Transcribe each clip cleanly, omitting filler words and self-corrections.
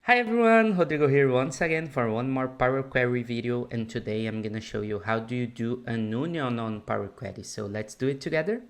Hi everyone, Rodrigo here once again for one more Power Query video, and today I'm gonna show you how do you do an union on Power Query. So let's do it together.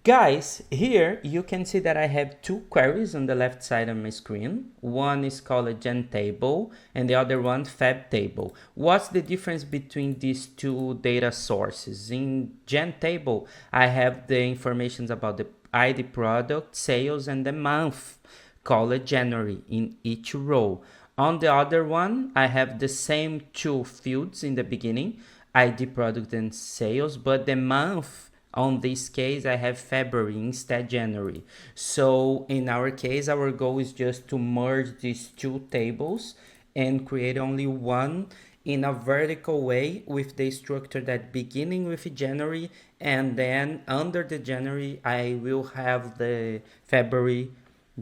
Guys, here you can see that I have two queries on the left side of my screen. One is called a gen table and the other one fab table. What's the difference between these two data sources? In gen table, I have the information about the ID, product, sales, and the month called January in each row. On the other one, I have the same two fields in the beginning, ID, product, and sales, but the month on this case I have February instead January. So in our case, our goal is just to merge these two tables and create only one in a vertical way with the structure that beginning with January, and then under the January I will have the February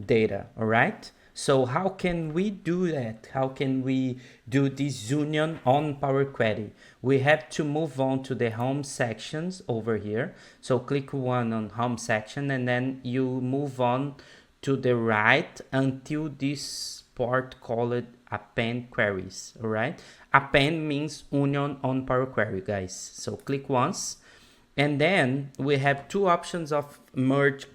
data. All right, so how can we do that? How can we do this union on Power Query? We have to move on to the home sections over here. So click one on home section and then you move on to the right until this part called append queries. All right, append means union on Power Query, guys. So click once, and then we have two options of merge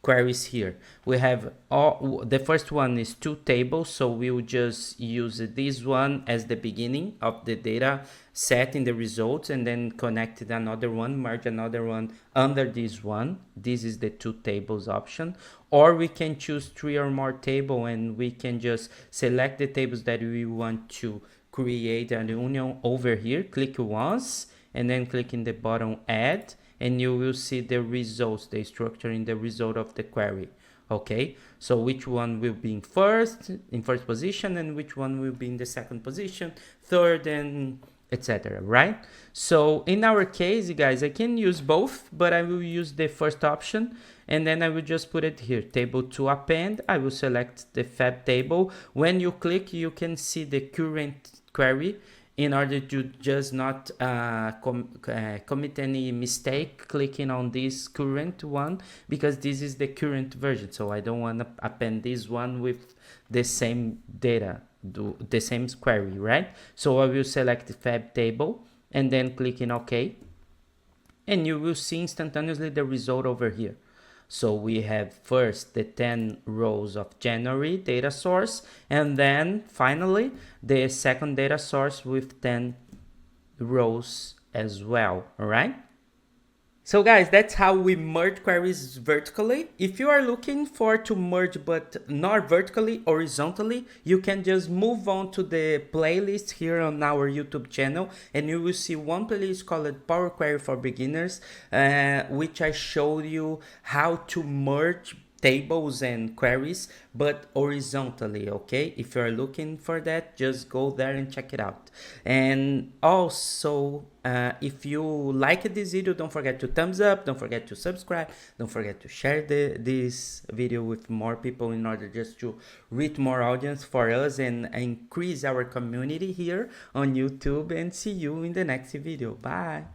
queries here. We have the first one is two tables, so we'll just use this one as the beginning of the data set in the results, and then connect another one, merge another one under this one. This is the two tables option. Or we can choose three or more table, and we can just select the tables that we want to create a union over here. Click once and then click in the bottom add, and you will see the results, the structure in the result of the query. Okay, so which one will be in first position, and which one will be in the second position, third, and etc. Right? So in our case, guys, I can use both, but I will use the first option, and then I will just put it here, table to append. I will select the fab table. When you click, you can see the current query, in order to just not commit any mistake clicking on this current one, because this is the current version. So I don't want to append this one with the same data, the same query, right? So I will select the fab table and then click in OK, and you will see instantaneously the result over here. So we have first the 10 rows of January data source, and then finally the second data source with 10 rows as well. All right. So guys, that's how we merge queries vertically. If you are looking for to merge but not vertically, horizontally, you can just move on to the playlist here on our YouTube channel, and you will see one playlist called Power Query for Beginners, which I showed you how to merge tables and queries but horizontally. Okay, if you're looking for that, just go there and check it out. And also, if you like this video, don't forget to thumbs up, don't forget to subscribe, don't forget to share this video with more people in order just to reach more audience for us and increase our community here on YouTube. And see you in the next video. Bye.